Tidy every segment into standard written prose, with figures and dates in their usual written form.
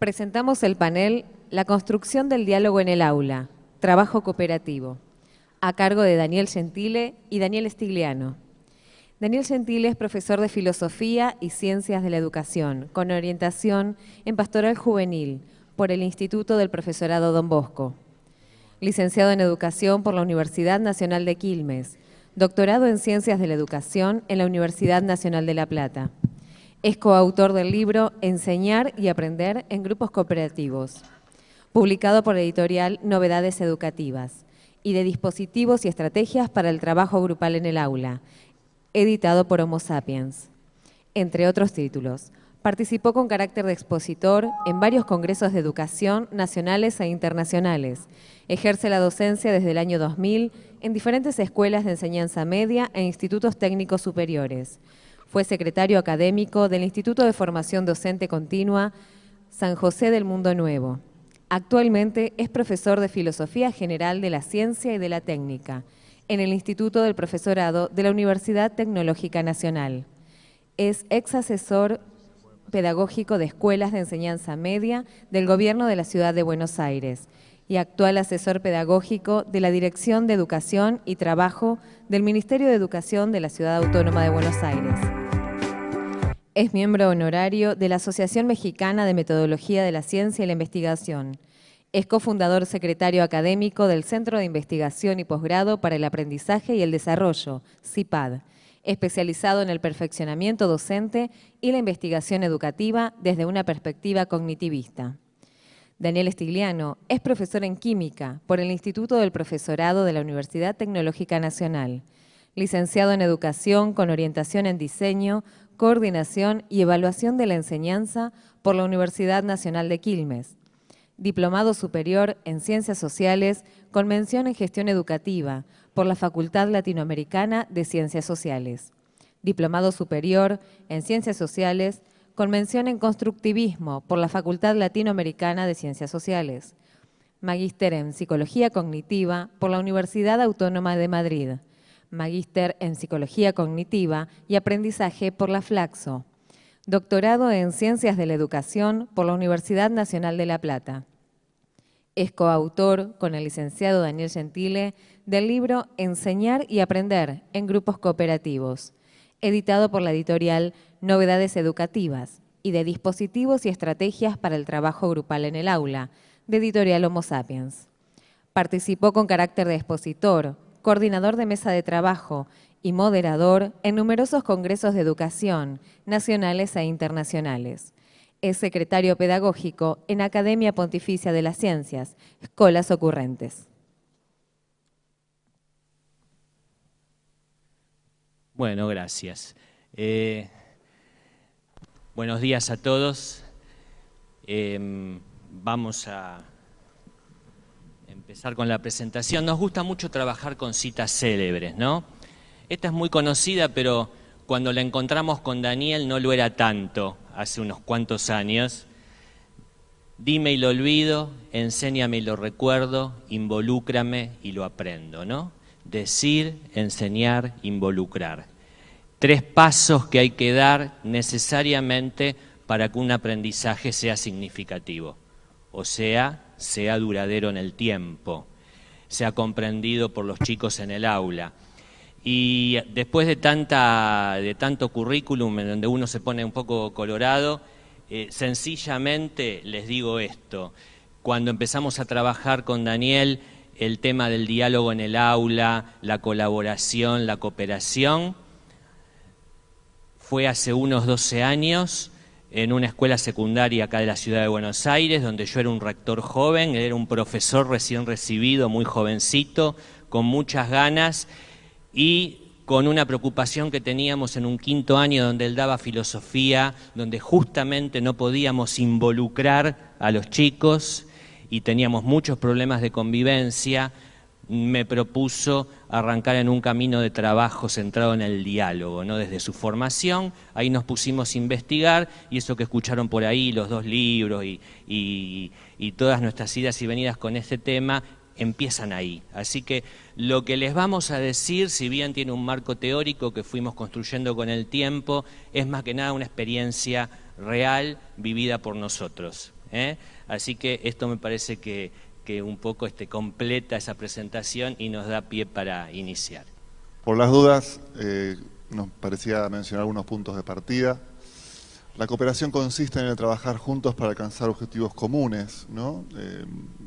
Presentamos el panel La construcción del diálogo en el aula, trabajo cooperativo, a cargo de Daniel Gentile y Daniel Stigliano. Daniel Gentile es profesor de Filosofía y Ciencias de la Educación, con orientación en Pastoral Juvenil por el Instituto del Profesorado Don Bosco. Licenciado en Educación por la Universidad Nacional de Quilmes, doctorado en Ciencias de la Educación en la Universidad Nacional de La Plata. Es coautor del libro Enseñar y aprender en grupos cooperativos, publicado por la editorial Novedades Educativas, y de Dispositivos y estrategias para el trabajo grupal en el aula, editado por Homo Sapiens. Entre otros títulos, participó con carácter de expositor en varios congresos de educación nacionales e internacionales. Ejerce la docencia desde el año 2000 en diferentes escuelas de enseñanza media e institutos técnicos superiores. Fue secretario académico del Instituto de Formación Docente Continua San José del Mundo Nuevo. Actualmente es profesor de Filosofía General de la Ciencia y de la Técnica en el Instituto del Profesorado de la Universidad Tecnológica Nacional. Es ex asesor pedagógico de escuelas de enseñanza media del Gobierno de la Ciudad de Buenos Aires y actual asesor pedagógico de la Dirección de Educación y Trabajo del Ministerio de Educación de la Ciudad Autónoma de Buenos Aires. Es miembro honorario de la Asociación Mexicana de Metodología de la Ciencia y la Investigación. Es cofundador secretario académico del Centro de Investigación y Posgrado para el Aprendizaje y el Desarrollo, CIPAD, especializado en el perfeccionamiento docente y la investigación educativa desde una perspectiva cognitivista. Daniel Stigliano es profesor en Química por el Instituto del Profesorado de la Universidad Tecnológica Nacional, licenciado en Educación con orientación en Diseño, Coordinación y Evaluación de la Enseñanza por la Universidad Nacional de Quilmes, diplomado superior en Ciencias Sociales con mención en Gestión Educativa por la Facultad Latinoamericana de Ciencias Sociales, diplomado superior en Ciencias Sociales con mención en Constructivismo por la Facultad Latinoamericana de Ciencias Sociales, magíster en Psicología Cognitiva por la Universidad Autónoma de Madrid, magíster en Psicología Cognitiva y Aprendizaje por la Flaxo, doctorado en Ciencias de la Educación por la Universidad Nacional de La Plata. Es coautor con el licenciado Daniel Gentile del libro Enseñar y aprender en grupos cooperativos, editado por la editorial Novedades Educativas, y de Dispositivos y estrategias para el trabajo grupal en el aula, de editorial Homo Sapiens. Participó con carácter de expositor, coordinador de mesa de trabajo y moderador en numerosos congresos de educación nacionales e internacionales. Es secretario pedagógico en Academia Pontificia de las Ciencias, Escolas Ocurrentes. Bueno, gracias. Buenos días a todos. Vamos a empezar con la presentación. Nos gusta mucho trabajar con citas célebres, ¿no? Esta es muy conocida, pero cuando la encontramos con Daniel no lo era tanto, hace unos cuantos años. Dime y lo olvido, enséñame y lo recuerdo, involúcrame y lo aprendo, ¿no? Decir, enseñar, involucrar. 3 pasos que hay que dar necesariamente para que un aprendizaje sea significativo, o sea duradero en el tiempo, sea comprendido por los chicos en el aula. Y después de tanto currículum en donde uno se pone un poco colorado, sencillamente les digo esto. Cuando empezamos a trabajar con Daniel el tema del diálogo en el aula, la colaboración, la cooperación, fue hace unos 12 años en una escuela secundaria acá de la ciudad de Buenos Aires, donde yo era un rector joven, él era un profesor recién recibido, muy jovencito, con muchas ganas y con una preocupación que teníamos en un 5º año donde él daba filosofía, donde justamente no podíamos involucrar a los chicos y teníamos muchos problemas de convivencia. Me propuso arrancar en un camino de trabajo centrado en el diálogo, ¿no? Desde su formación, ahí nos pusimos a investigar y eso que escucharon por ahí, los 2 libros y todas nuestras idas y venidas con este tema, empiezan ahí. Así que lo que les vamos a decir, si bien tiene un marco teórico que fuimos construyendo con el tiempo, es más que nada una experiencia real vivida por nosotros. Así que esto me parece que un poco completa esa presentación y nos da pie para iniciar. Por las dudas, nos parecía mencionar algunos puntos de partida. La cooperación consiste en el trabajar juntos para alcanzar objetivos comunes, ¿no?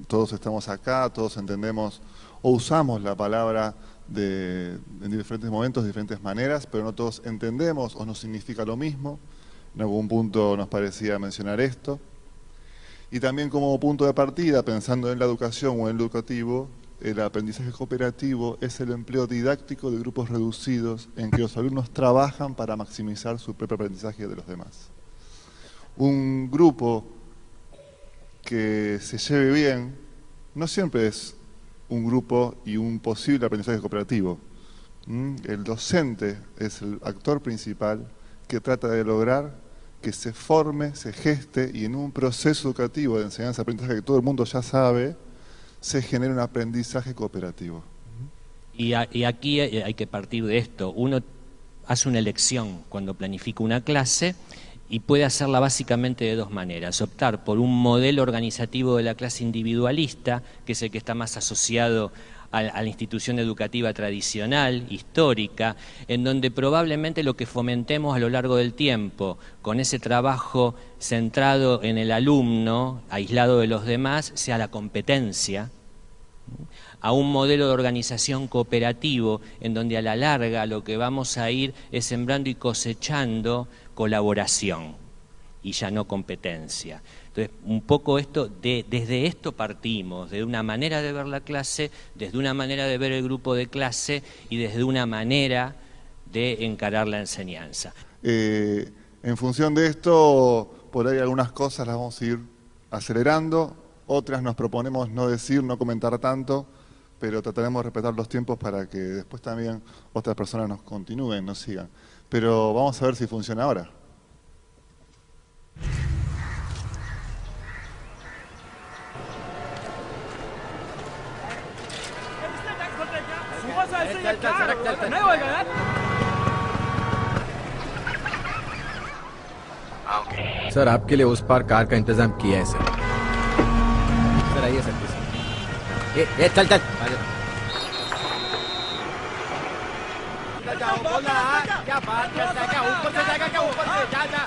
Todos estamos acá, todos entendemos o usamos la palabra en diferentes momentos, de diferentes maneras, pero no todos entendemos o nos significa lo mismo. En algún punto nos parecía mencionar esto. Y también como punto de partida, pensando en la educación o en el educativo, el aprendizaje cooperativo es el empleo didáctico de grupos reducidos en que los alumnos trabajan para maximizar su propio aprendizaje de los demás. Un grupo que se lleve bien no siempre es un grupo y un posible aprendizaje cooperativo. El docente es el actor principal que trata de lograr que se forme, se geste y en un proceso educativo de enseñanza-aprendizaje que todo el mundo ya sabe, se genera un aprendizaje cooperativo. Y aquí hay que partir de esto. Uno hace una elección cuando planifica una clase y puede hacerla básicamente de dos maneras. Optar por un modelo organizativo de la clase individualista, que es el que está más asociado a la institución educativa tradicional, histórica, en donde probablemente lo que fomentemos a lo largo del tiempo, con ese trabajo centrado en el alumno, aislado de los demás, sea la competencia, a un modelo de organización cooperativo, en donde a la larga lo que vamos a ir es sembrando y cosechando colaboración y ya no competencia. Entonces, un poco desde esto partimos, de una manera de ver la clase, desde una manera de ver el grupo de clase y desde una manera de encarar la enseñanza. En función de esto, por ahí algunas cosas las vamos a ir acelerando, otras nos proponemos no decir, no comentar tanto, pero trataremos de respetar los tiempos para que después también otras personas nos continúen, nos sigan. Pero vamos a ver si funciona ahora. Sir आपके लिए उस पार कार का इंतजाम किया है sir. Sir आइए सर। ये चल चल क्या बात करता है, क्या ऊपर से जाएगा, क्या ऊपर से जा जा।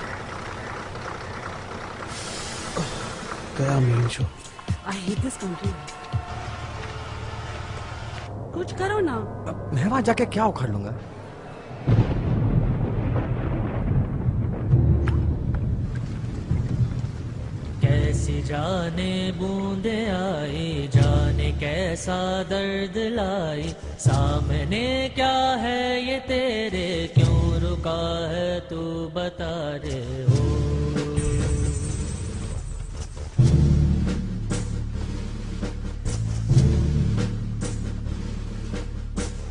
गया main show. I hate this country. कुछ करो ना। मैं वहां जाके क्या उखाड़ लूंगा? कैसी जाने बूंदे आई, जाने कैसा दर्द लाई, सामने क्या है ये तेरे, क्यों रुका है तू बता रे हो।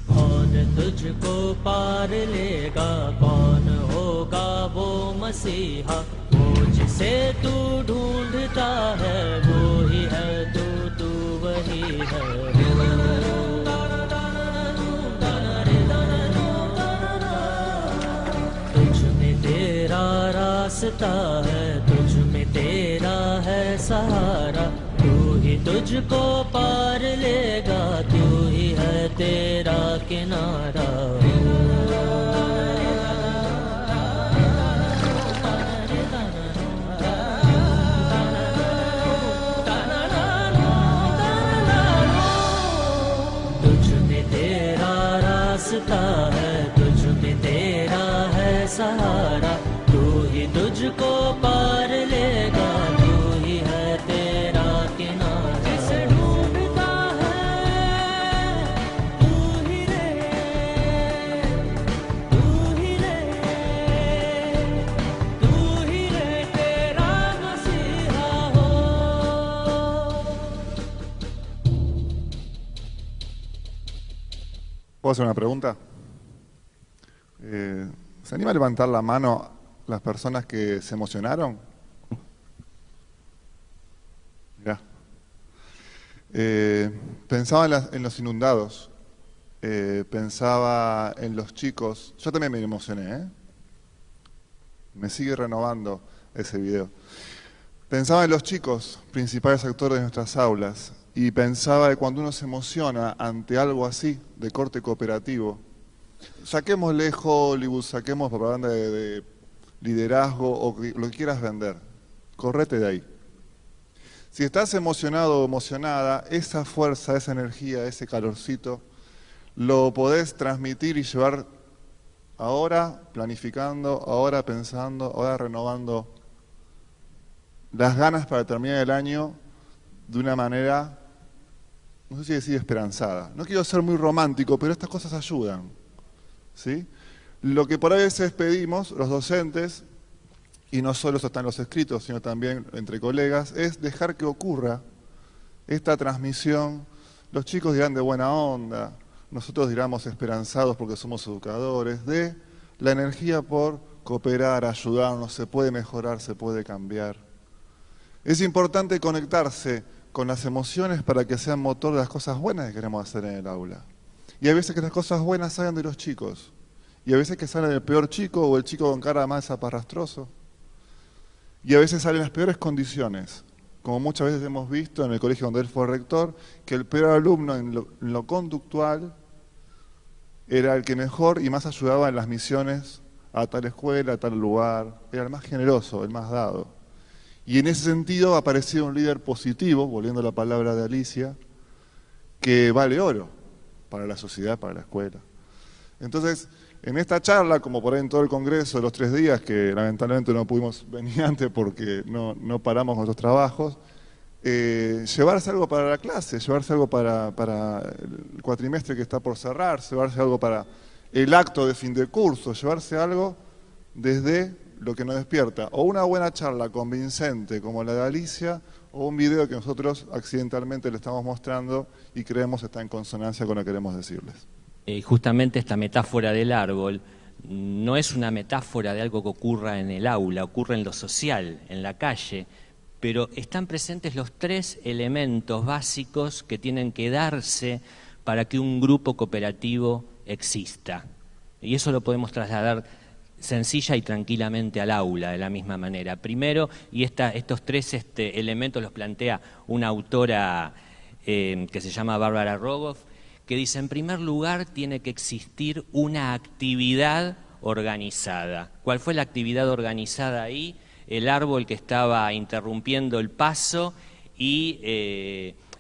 कौन तुझको पार लेगा, कौन होगा वो मसीहा, जिसे तू ढूंढता है वो ही है तू वही है। तुझ में तेरा रास्ता है, तुझ में तेरा है सहारा, तू ही तुझको पार लेगा, तू ही है तेरा किनारा। है तुझ में तेरा है सहारा, तू ही तुझको पार लेगा, तू ही है तेरा किनारा। जिसे ढूंढता है तू ही रे, तू ही रे, तू ही रे तेरा मसीहा हो। ¿Puedo hacer una pregunta? ¿Se anima a levantar la mano las personas que se emocionaron? Mirá. Pensaba en los inundados, pensaba en los chicos. Yo también me emocioné, Me sigue renovando ese video. Pensaba en los chicos, principales actores de nuestras aulas, y pensaba que cuando uno se emociona ante algo así, de corte cooperativo, saquémosle Hollywood, saquemos propaganda de liderazgo o lo que quieras vender, correte de ahí. Si estás emocionado o emocionada, esa fuerza, esa energía, ese calorcito, lo podés transmitir y llevar ahora planificando, ahora pensando, ahora renovando las ganas para terminar el año de una manera, no sé si decir esperanzada. No quiero ser muy romántico, pero estas cosas ayudan, ¿sí? Lo que por ahí a veces pedimos, los docentes, y no solo eso está en los escritos, sino también entre colegas, es dejar que ocurra esta transmisión. Los chicos dirán de buena onda, nosotros diramos esperanzados porque somos educadores, de la energía por cooperar, ayudarnos, se puede mejorar, se puede cambiar. Es importante conectarse con las emociones para que sean motor de las cosas buenas que queremos hacer en el aula. Y hay veces que las cosas buenas salen de los chicos, y a veces que salen del peor chico o el chico con cara más zaparrastroso. Y a veces salen las peores condiciones, como muchas veces hemos visto en el colegio donde él fue rector, que el peor alumno en lo conductual era el que mejor y más ayudaba en las misiones a tal escuela, a tal lugar, era el más generoso, el más dado. Y en ese sentido ha aparecido un líder positivo, volviendo a la palabra de Alicia, que vale oro para la sociedad, para la escuela. Entonces, en esta charla, como por ahí en todo el congreso de los 3 días, que lamentablemente no pudimos venir antes porque no paramos nuestros trabajos, llevarse algo para la clase, llevarse algo para el cuatrimestre que está por cerrar, llevarse algo para el acto de fin de curso, llevarse algo desde lo que nos despierta, o una buena charla convincente como la de Alicia, o un video que nosotros accidentalmente le estamos mostrando y creemos está en consonancia con lo que queremos decirles. Justamente esta metáfora del árbol no es una metáfora de algo que ocurra en el aula, ocurre en lo social, en la calle, pero están presentes los 3 elementos básicos que tienen que darse para que un grupo cooperativo exista. Y eso lo podemos trasladar sencilla y tranquilamente al aula de la misma manera. Primero, y estos 3 elementos los plantea una autora que se llama Bárbara Rogoff, que dice, en primer lugar, tiene que existir una actividad organizada. ¿Cuál fue la actividad organizada ahí? El árbol que estaba interrumpiendo el paso y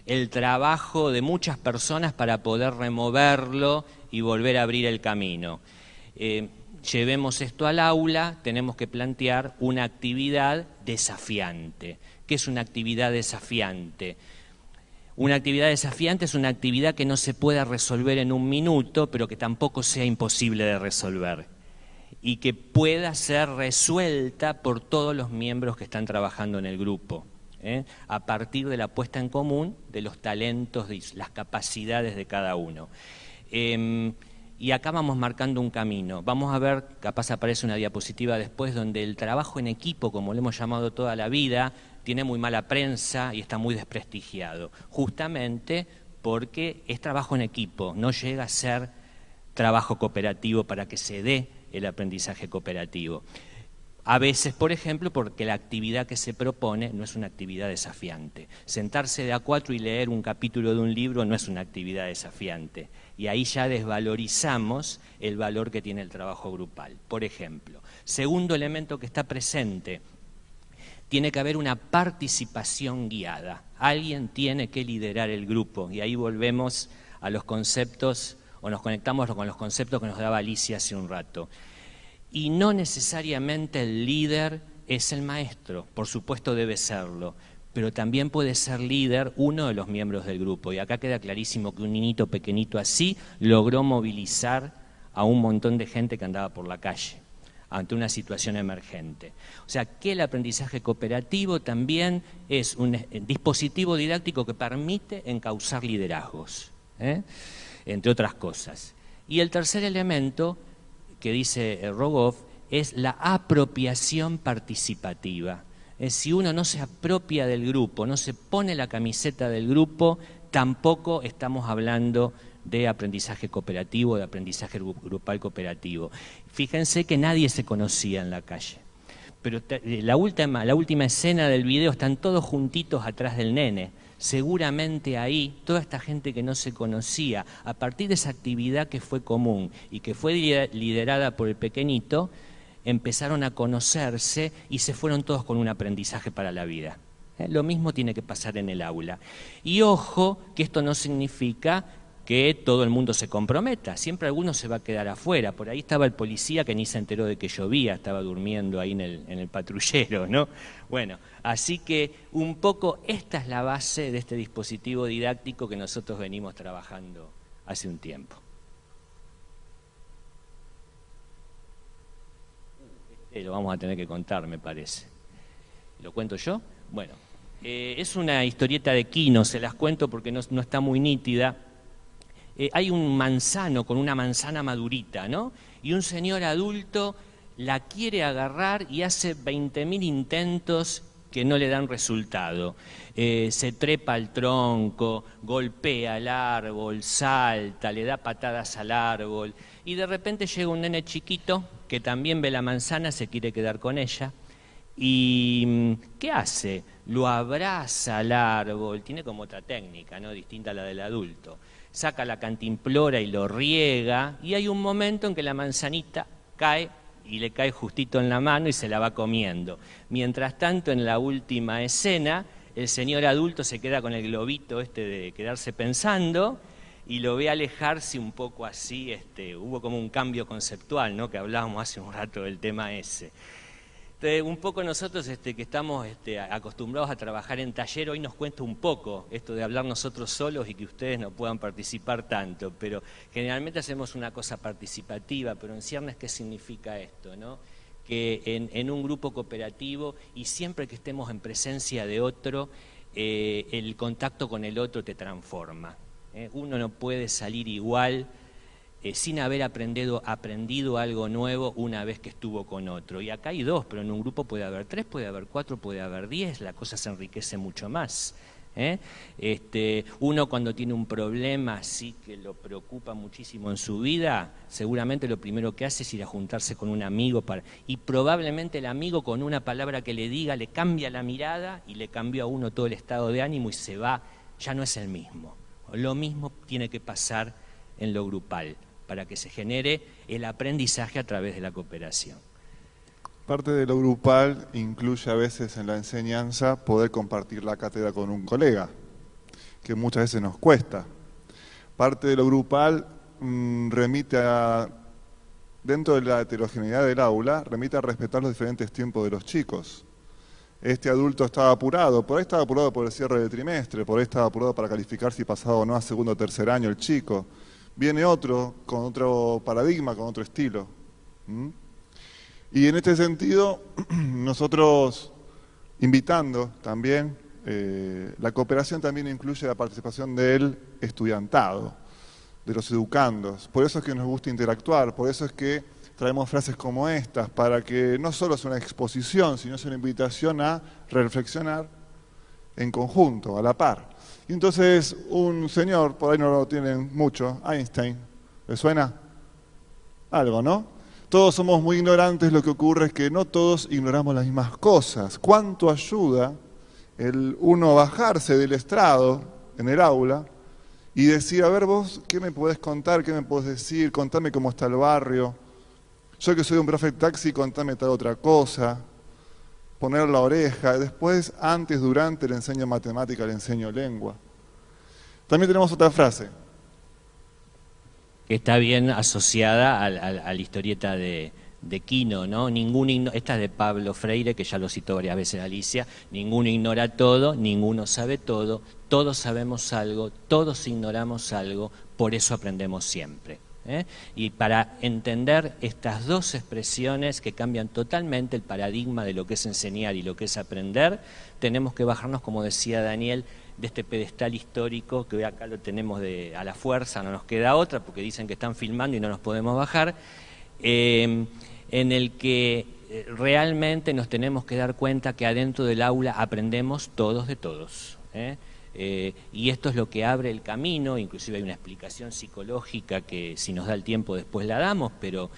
el trabajo de muchas personas para poder removerlo y volver a abrir el camino. Llevemos esto al aula, tenemos que plantear una actividad desafiante. ¿Qué es una actividad desafiante? Una actividad desafiante es una actividad que no se pueda resolver en un minuto, pero que tampoco sea imposible de resolver y que pueda ser resuelta por todos los miembros que están trabajando en el grupo, a partir de la puesta en común de los talentos, de las capacidades de cada uno. Y acá vamos marcando un camino. Vamos a ver, capaz aparece una diapositiva después, donde el trabajo en equipo, como lo hemos llamado toda la vida, tiene muy mala prensa y está muy desprestigiado, justamente porque es trabajo en equipo, no llega a ser trabajo cooperativo para que se dé el aprendizaje cooperativo. A veces, por ejemplo, porque la actividad que se propone no es una actividad desafiante. Sentarse de a 4 y leer un capítulo de un libro no es una actividad desafiante. Y ahí ya desvalorizamos el valor que tiene el trabajo grupal. Por ejemplo, segundo elemento que está presente, tiene que haber una participación guiada. Alguien tiene que liderar el grupo. Y ahí volvemos a los conceptos, o nos conectamos con los conceptos que nos daba Alicia hace un rato. Y no necesariamente el líder es el maestro, por supuesto debe serlo, pero también puede ser líder uno de los miembros del grupo. Y acá queda clarísimo que un niñito pequeñito así logró movilizar a un montón de gente que andaba por la calle ante una situación emergente. O sea, que el aprendizaje cooperativo también es un dispositivo didáctico que permite encauzar liderazgos, entre otras cosas. Y el tercer elemento que dice Rogoff es la apropiación participativa. Si uno no se apropia del grupo, no se pone la camiseta del grupo, tampoco estamos hablando de aprendizaje cooperativo, de aprendizaje grupal cooperativo. Fíjense que nadie se conocía en la calle, pero la última escena del video están todos juntitos atrás del nene. Seguramente ahí, toda esta gente que no se conocía, a partir de esa actividad que fue común y que fue liderada por el pequeñito, empezaron a conocerse y se fueron todos con un aprendizaje para la vida. Lo mismo tiene que pasar en el aula. Y ojo, que esto no significa que todo el mundo se comprometa, siempre alguno se va a quedar afuera. Por ahí estaba el policía que ni se enteró de que llovía, estaba durmiendo ahí en el patrullero, ¿no? Bueno, así que un poco esta es la base de este dispositivo didáctico que nosotros venimos trabajando hace un tiempo. Lo vamos a tener que contar, me parece. ¿Lo cuento yo? Bueno, es una historieta de Quino, se las cuento porque no está muy nítida. Hay un manzano con una manzana madurita, ¿no? Y un señor adulto la quiere agarrar y hace 20.000 intentos que no le dan resultado. Se trepa al tronco, golpea al árbol, salta, le da patadas al árbol y de repente llega un nene chiquito que también ve la manzana, se quiere quedar con ella y ¿qué hace? Lo abraza al árbol, tiene como otra técnica, ¿no? Distinta a la del adulto. Saca la cantimplora y lo riega y hay un momento en que la manzanita cae y le cae justito en la mano y se la va comiendo. Mientras tanto, en la última escena, el señor adulto se queda con el globito de quedarse pensando y lo ve alejarse un poco así, hubo como un cambio conceptual, ¿no? Que hablábamos hace un rato del tema ese. Entonces, un poco nosotros que estamos acostumbrados a trabajar en taller, hoy nos cuesta un poco esto de hablar nosotros solos y que ustedes no puedan participar tanto, pero generalmente hacemos una cosa participativa, pero en ciernes, ¿qué significa esto, no? Que en un grupo cooperativo y siempre que estemos en presencia de otro, el contacto con el otro te transforma. Uno no puede salir igual sin haber aprendido algo nuevo una vez que estuvo con otro. Y acá hay dos, pero en un grupo puede haber 3, puede haber 4, puede haber 10, la cosa se enriquece mucho más. Uno cuando tiene un problema así que lo preocupa muchísimo en su vida, seguramente lo primero que hace es ir a juntarse con un amigo y probablemente el amigo con una palabra que le diga le cambia la mirada y le cambió a uno todo el estado de ánimo y se va, ya no es el mismo. Lo mismo tiene que pasar en lo grupal, para que se genere el aprendizaje a través de la cooperación. Parte de lo grupal incluye a veces en la enseñanza poder compartir la cátedra con un colega, que muchas veces nos cuesta. Parte de lo grupal remite a, dentro de la heterogeneidad del aula, remite a respetar los diferentes tiempos de los chicos. Este adulto estaba apurado, por ahí estaba apurado por el cierre del trimestre, por ahí estaba apurado para calificar si pasaba o no a segundo o tercer año el chico. Viene otro con otro paradigma, con otro estilo. Y en este sentido, nosotros invitando también, la cooperación también incluye la participación del estudiantado, de los educandos. Por eso es que nos gusta interactuar, por eso es que traemos frases como estas, para que no solo sea una exposición, sino sea una invitación a reflexionar en conjunto, a la par. Y entonces un señor, por ahí no lo tienen mucho, Einstein, ¿le suena? Algo, ¿no? Todos somos muy ignorantes, lo que ocurre es que no todos ignoramos las mismas cosas. ¿Cuánto ayuda el uno bajarse del estrado en el aula y decir, a ver vos, ¿qué me podés contar? ¿Qué me podés decir? Contame cómo está el barrio. Yo que soy un profe de taxi, contame tal otra cosa. Poner la oreja, después, antes, durante, le enseño matemática, le enseño lengua. También tenemos otra frase. Que está bien asociada a la historieta de Quino, ¿no? Esta es de Pablo Freire, que ya lo citó varias veces Alicia. Ninguno ignora todo, ninguno sabe todo, todos sabemos algo, todos ignoramos algo, por eso aprendemos siempre. Y para entender estas dos expresiones que cambian totalmente el paradigma de lo que es enseñar y lo que es aprender, tenemos que bajarnos, como decía Daniel, de este pedestal histórico que acá lo tenemos a la fuerza, no nos queda otra porque dicen que están filmando y no nos podemos bajar, en el que realmente nos tenemos que dar cuenta que adentro del aula aprendemos todos de todos. Y esto es lo que abre el camino, inclusive hay una explicación psicológica que si nos da el tiempo después la damos, pero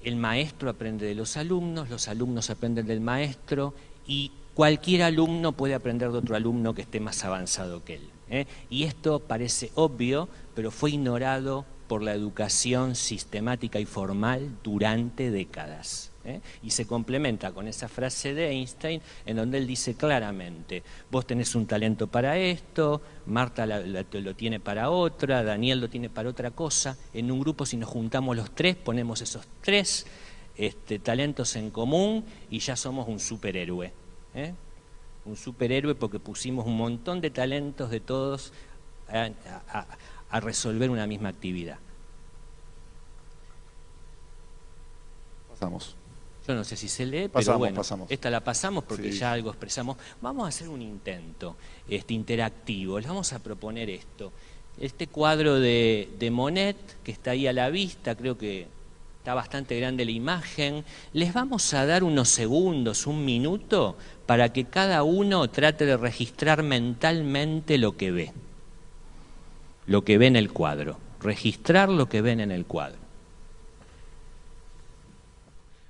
el maestro aprende de los alumnos aprenden del maestro y cualquier alumno puede aprender de otro alumno que esté más avanzado que él. Y esto parece obvio, pero fue ignorado por la educación sistemática y formal durante décadas. Y se complementa con esa frase de Einstein en donde él dice claramente, vos tenés un talento para esto, Marta lo tiene para otra, Daniel lo tiene para otra cosa. En un grupo, si nos juntamos los tres, ponemos esos tres talentos en común y ya somos un superhéroe. Un superhéroe porque pusimos un montón de talentos de todos a resolver una misma actividad. Pasamos. Yo no sé si se lee, Pasamos, pero bueno, pasamos. esta la pasamos porque Sí. ya algo expresamos. Vamos a hacer un intento interactivo, les vamos a proponer esto. Este cuadro de Monet, que está ahí a la vista, creo que está bastante grande la imagen. Les vamos a dar unos segundos, un minuto, para que cada uno trate de registrar mentalmente lo que ve en el cuadro. Registrar lo que ven en el cuadro.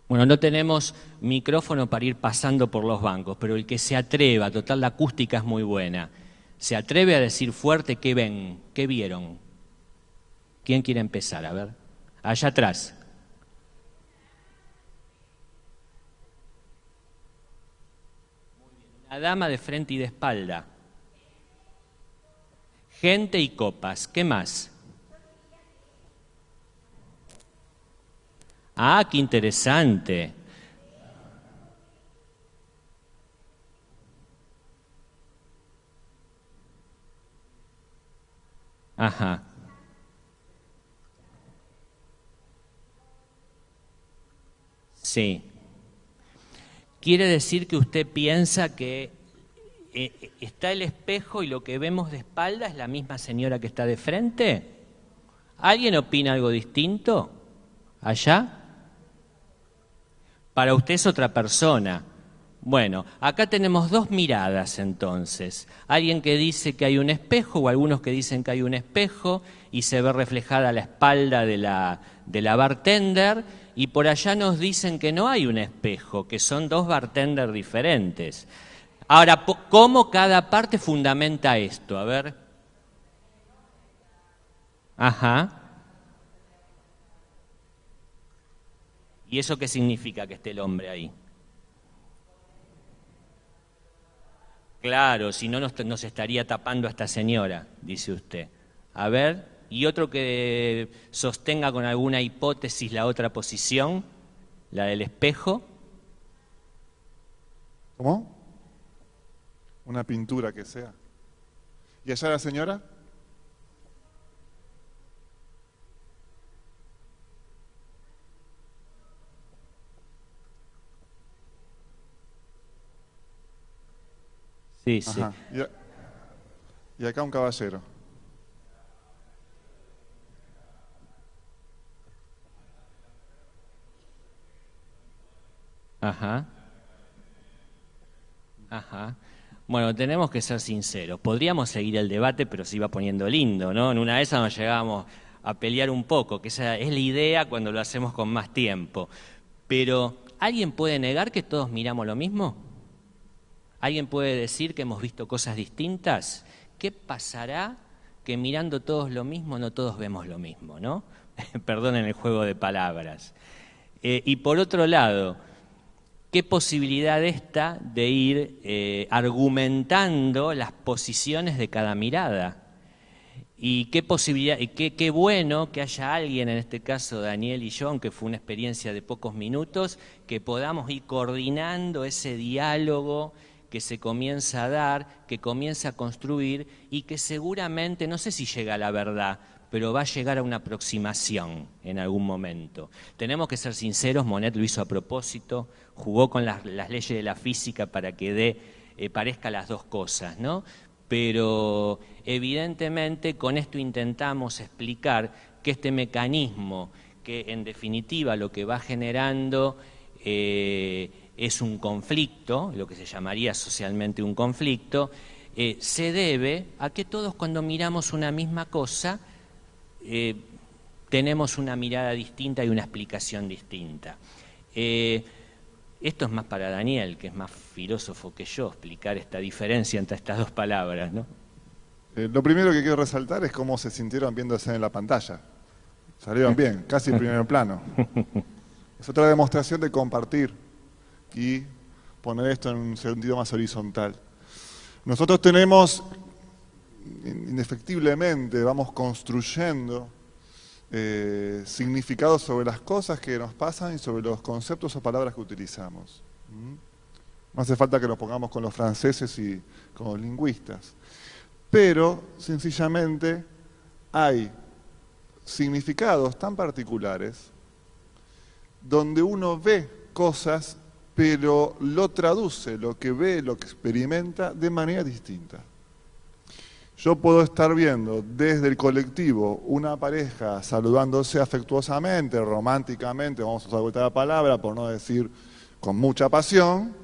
Bueno, no tenemos micrófono para ir pasando por los bancos, pero el que se atreva, total la acústica es muy buena, se atreve a decir fuerte qué ven, qué vieron. ¿Quién quiere empezar? A ver, allá atrás. Una dama de frente y de espalda. Gente y copas. ¿Qué más? Ah, qué interesante. Ajá. Sí. Quiere decir que usted piensa que está el espejo y lo que vemos de espalda es la misma señora que está de frente. ¿Alguien opina algo distinto? ¿Allá? Para usted es otra persona. Bueno, acá tenemos dos miradas entonces. Alguien que dice que hay un espejo o algunos que dicen que hay un espejo y se ve reflejada la espalda de la bartender y por allá nos dicen que no hay un espejo, que son dos bartenders diferentes. Ahora, ¿cómo cada parte fundamenta esto? A ver. Ajá. ¿Y eso qué significa que esté el hombre ahí? Claro, si no nos estaría tapando a esta señora, dice usted. A ver, y otro que sostenga con alguna hipótesis la otra posición, la del espejo. ¿Cómo? Una pintura que sea. ¿Y allá la señora? Sí, sí. Ajá. Y acá un caballero. Ajá. Ajá. Bueno, tenemos que ser sinceros. Podríamos seguir el debate, pero se iba poniendo lindo, ¿no? En una de esas nos llegábamos a pelear un poco, que esa es la idea cuando lo hacemos con más tiempo. Pero, ¿alguien puede negar que todos miramos lo mismo? ¿Alguien puede decir que hemos visto cosas distintas? ¿Qué pasará que mirando todos lo mismo no todos vemos lo mismo, ¿no? Perdonen el juego de palabras. Y por otro lado, ¿qué posibilidad está de ir argumentando las posiciones de cada mirada? Y qué posibilidad, y qué bueno que haya alguien, en este caso Daniel y yo, aunque fue una experiencia de pocos minutos, que podamos ir coordinando ese diálogo que se comienza a dar, que comienza a construir y que seguramente, no sé si llega a la verdad, pero va a llegar a una aproximación en algún momento. Tenemos que ser sinceros, Monet lo hizo a propósito, jugó con las leyes de la física para que parezca las dos cosas, ¿no? Pero evidentemente con esto intentamos explicar que este mecanismo, que en definitiva lo que va generando es un conflicto, lo que se llamaría socialmente un conflicto, se debe a que todos cuando miramos una misma cosa tenemos una mirada distinta y una explicación distinta. Esto es más para Daniel, que es más filósofo que yo, explicar esta diferencia entre estas dos palabras, ¿no? Lo primero que quiero resaltar es cómo se sintieron viéndose en la pantalla. Salieron bien, casi en primer plano. Es otra demostración de compartir y poner esto en un sentido más horizontal. Nosotros tenemos, indefectiblemente, vamos construyendo significados sobre las cosas que nos pasan y sobre los conceptos o palabras que utilizamos. No hace falta que nos pongamos con los franceses y con los lingüistas. Pero, sencillamente, hay significados tan particulares donde uno ve cosas, pero lo traduce, lo que ve, lo que experimenta de manera distinta. Yo puedo estar viendo desde el colectivo una pareja saludándose afectuosamente, románticamente, vamos a usar vuelta la palabra, por no decir con mucha pasión,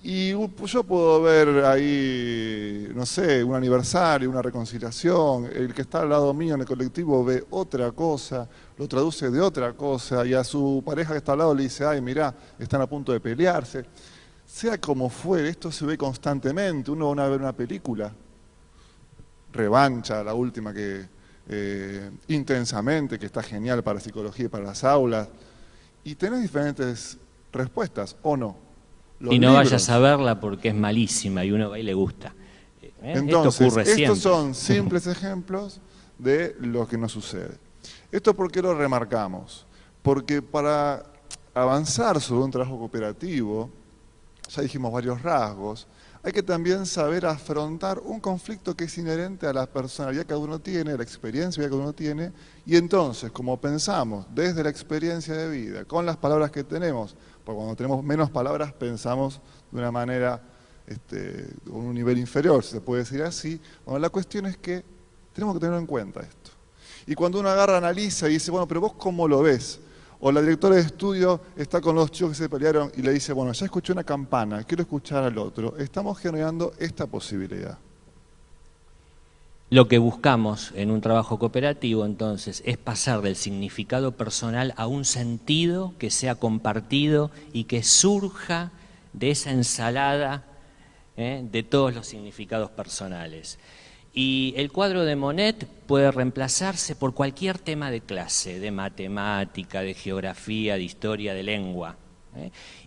y yo puedo ver ahí, no sé, un aniversario, una reconciliación, el que está al lado mío en el colectivo ve otra cosa, lo traduce de otra cosa, y a su pareja que está al lado le dice, ay, mirá, están a punto de pelearse. Sea como fuere, esto se ve constantemente, uno va a ver una película, Revancha, la última que Intensamente, que está genial para psicología y para las aulas, y tenés diferentes respuestas, ¿o no? Y no vayas a verla porque es malísima y uno va y le gusta. Entonces, esto ocurre siempre. Estos son simples ejemplos de lo que nos sucede. ¿Esto por qué lo remarcamos? Porque para avanzar sobre un trabajo cooperativo, ya dijimos varios rasgos, hay que también saber afrontar un conflicto que es inherente a la personalidad que uno tiene, a la experiencia que uno tiene, y entonces, como pensamos desde la experiencia de vida, con las palabras que tenemos, porque cuando tenemos menos palabras pensamos de una manera, con un nivel inferior, si se puede decir así. Bueno, la cuestión es que tenemos que tener en cuenta esto. Y cuando uno agarra, analiza y dice, bueno, pero vos ¿cómo lo ves? O la directora de estudio está con los chicos que se pelearon y le dice, bueno, ya escuché una campana, quiero escuchar al otro. Estamos generando esta posibilidad. Lo que buscamos en un trabajo cooperativo, entonces, es pasar del significado personal a un sentido que sea compartido y que surja de esa ensalada de todos los significados personales. Y el cuadro de Monet puede reemplazarse por cualquier tema de clase, de matemática, de geografía, de historia, de lengua.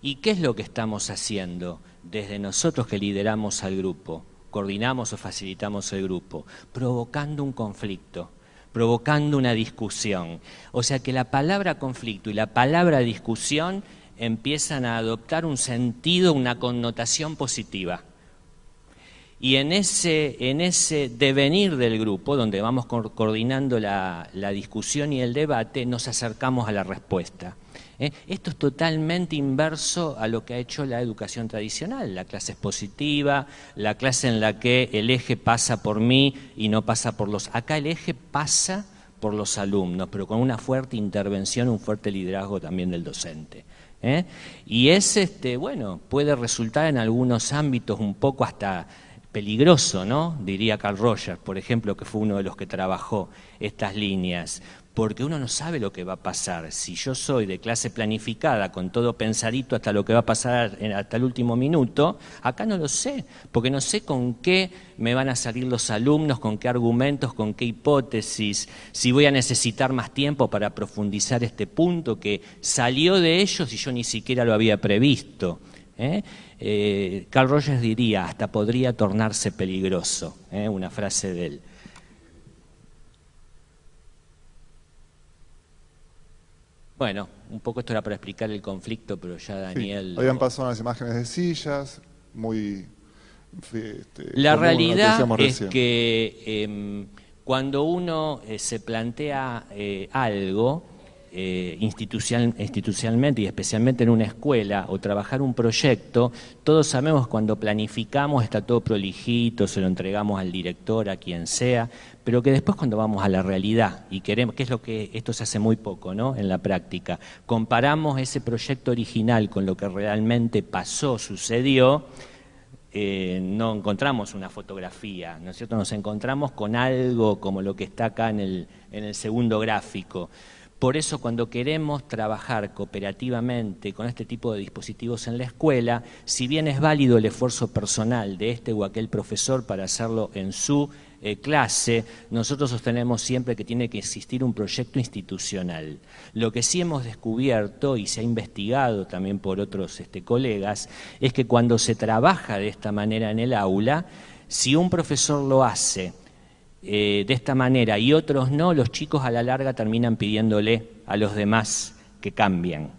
¿Y qué es lo que estamos haciendo desde nosotros que lideramos al grupo? Coordinamos o facilitamos el grupo, provocando un conflicto, provocando una discusión. O sea que la palabra conflicto y la palabra discusión empiezan a adoptar un sentido, una connotación positiva. Y en ese devenir del grupo, donde vamos coordinando la discusión y el debate, nos acercamos a la respuesta. Esto es totalmente inverso a lo que ha hecho la educación tradicional. La clase expositiva, la clase en la que el eje pasa por mí y no pasa por los... Acá el eje pasa por los alumnos, pero con una fuerte intervención, un fuerte liderazgo también del docente. Y bueno, puede resultar en algunos ámbitos un poco hasta peligroso, ¿no? Diría Carl Rogers, por ejemplo, que fue uno de los que trabajó estas líneas, porque uno no sabe lo que va a pasar. Si yo soy de clase planificada, con todo pensadito hasta lo que va a pasar hasta el último minuto, acá no lo sé, porque no sé con qué me van a salir los alumnos, con qué argumentos, con qué hipótesis, si voy a necesitar más tiempo para profundizar este punto que salió de ellos y yo ni siquiera lo había previsto. Carl Rogers diría, hasta podría tornarse peligroso, una frase de él. Bueno, un poco esto era para explicar el conflicto, pero ya Daniel... Sí, habían pasado unas imágenes de sillas, muy... La realidad es que cuando uno se plantea algo, institucionalmente y especialmente en una escuela o trabajar un proyecto, todos sabemos que cuando planificamos está todo prolijito, se lo entregamos al director, a quien sea, pero que después cuando vamos a la realidad y queremos, que es lo que esto se hace muy poco, ¿no? En la práctica, comparamos ese proyecto original con lo que realmente pasó, sucedió, no encontramos una fotografía, ¿no es cierto? Nos encontramos con algo como lo que está acá en el segundo gráfico. Por eso, cuando queremos trabajar cooperativamente con este tipo de dispositivos en la escuela, si bien es válido el esfuerzo personal de este o aquel profesor para hacerlo en su clase, nosotros sostenemos siempre que tiene que existir un proyecto institucional. Lo que sí hemos descubierto, y se ha investigado también por otros colegas, es que cuando se trabaja de esta manera en el aula, si un profesor lo hace de esta manera y otros no, los chicos a la larga terminan pidiéndole a los demás que cambien.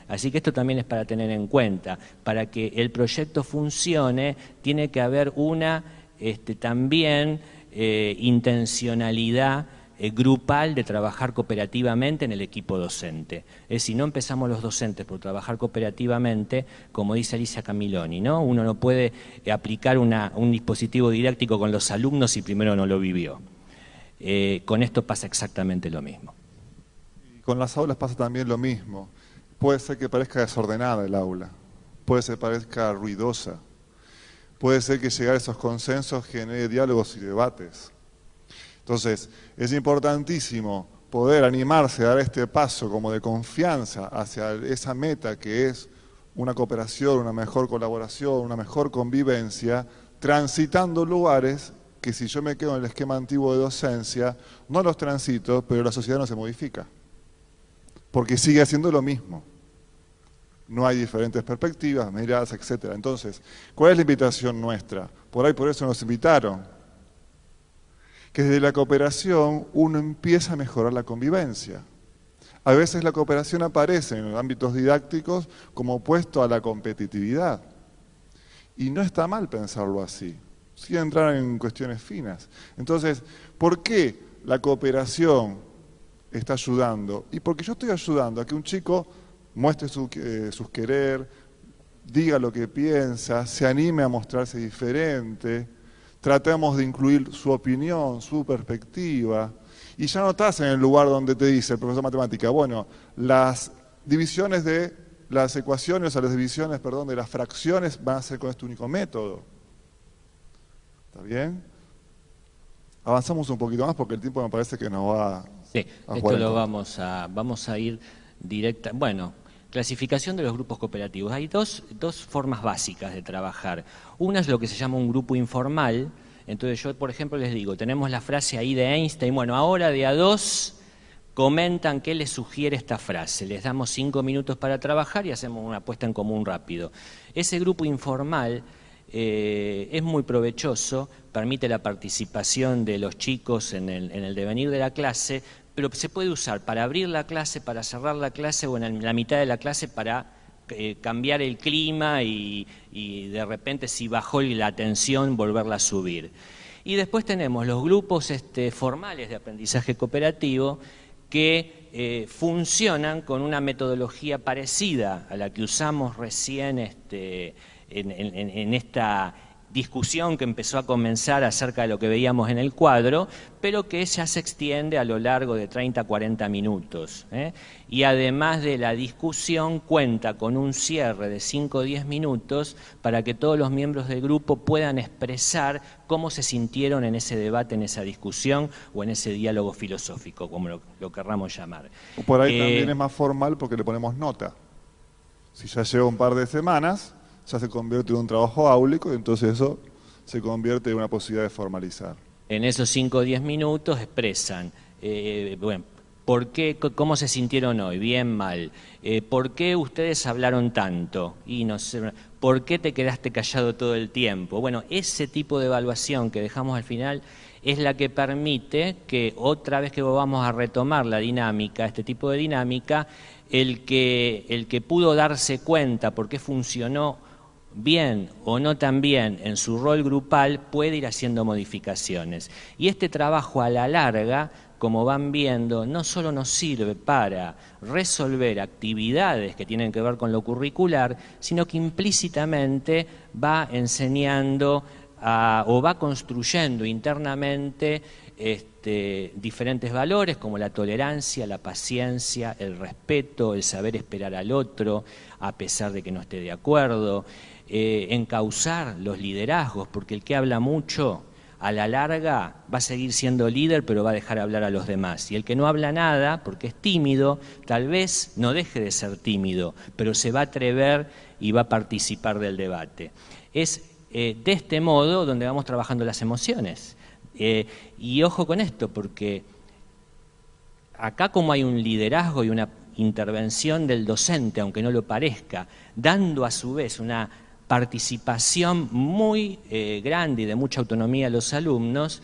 Así que esto también es para tener en cuenta. Para que el proyecto funcione, tiene que haber una también intencionalidad grupal de trabajar cooperativamente en el equipo docente. Si no empezamos los docentes por trabajar cooperativamente, como dice Alicia Camiloni, ¿no? Uno no puede aplicar un dispositivo didáctico con los alumnos si primero no lo vivió. Con esto pasa exactamente lo mismo. Y con las aulas pasa también lo mismo. Puede ser que parezca desordenada el aula, puede ser que parezca ruidosa, puede ser que llegar a esos consensos genere diálogos y debates. Entonces, es importantísimo poder animarse a dar este paso como de confianza hacia esa meta que es una cooperación, una mejor colaboración, una mejor convivencia, transitando lugares que si yo me quedo en el esquema antiguo de docencia, no los transito, pero la sociedad no se modifica, porque sigue haciendo lo mismo. No hay diferentes perspectivas, miradas, etc. Entonces, ¿cuál es la invitación nuestra? Por eso nos invitaron. Que desde la cooperación uno empieza a mejorar la convivencia. A veces la cooperación aparece en los ámbitos didácticos como opuesto a la competitividad. Y no está mal pensarlo así, sin entrar en cuestiones finas. Entonces, ¿por qué la cooperación está ayudando? Y porque yo estoy ayudando a que un chico muestre sus querer, diga lo que piensa, se anime a mostrarse diferente, tratemos de incluir su opinión, su perspectiva, y ya no estás en el lugar donde te dice el profesor de matemática, bueno, las divisiones de las ecuaciones, o las divisiones, perdón, de las fracciones van a ser con este único método. ¿Está bien? Avanzamos un poquito más porque el tiempo me parece que nos va sí, a esto lo vamos a ir directa. Bueno, clasificación de los grupos cooperativos. Hay dos formas básicas de trabajar. Una es lo que se llama un grupo informal. Entonces yo, por ejemplo, les digo, tenemos la frase ahí de Einstein, bueno, ahora de a dos comentan qué les sugiere esta frase. Les damos 5 minutos para trabajar y hacemos una puesta en común rápido. Ese grupo informal es muy provechoso, permite la participación de los chicos en el devenir de la clase, pero se puede usar para abrir la clase, para cerrar la clase o en la mitad de la clase para cambiar el clima y de repente si bajó la tensión volverla a subir. Y después tenemos los grupos formales de aprendizaje cooperativo que funcionan con una metodología parecida a la que usamos recién en esta discusión que empezó a comenzar acerca de lo que veíamos en el cuadro, pero que ya se extiende a lo largo de 30 a 40 minutos. Y además de la discusión, cuenta con un cierre de 5 o 10 minutos para que todos los miembros del grupo puedan expresar cómo se sintieron en ese debate, en esa discusión o en ese diálogo filosófico, como lo querramos llamar. Por ahí también es más formal porque le ponemos nota. Si ya lleva un par de semanas, ya se convierte en un trabajo áulico y entonces eso se convierte en una posibilidad de formalizar. En esos 5 o 10 minutos expresan, bueno, ¿cómo se sintieron hoy? Bien, mal. ¿Por qué ustedes hablaron tanto? Y no sé, ¿por qué te quedaste callado todo el tiempo? Bueno, ese tipo de evaluación que dejamos al final es la que permite que otra vez que vamos a retomar la dinámica, este tipo de dinámica, el que pudo darse cuenta por qué funcionó bien o no tan bien en su rol grupal puede ir haciendo modificaciones. Y este trabajo a la larga, como van viendo, no solo nos sirve para resolver actividades que tienen que ver con lo curricular, sino que implícitamente va enseñando o va construyendo internamente diferentes valores como la tolerancia, la paciencia, el respeto, el saber esperar al otro a pesar de que no esté de acuerdo. encauzar los liderazgos, porque el que habla mucho, a la larga va a seguir siendo líder, pero va a dejar hablar a los demás. Y el que no habla nada, porque es tímido, tal vez no deje de ser tímido, pero se va a atrever y va a participar del debate. Es de este modo donde vamos trabajando las emociones. Y ojo con esto, porque acá como hay un liderazgo y una intervención del docente, aunque no lo parezca, dando a su vez una participación muy grande y de mucha autonomía a los alumnos,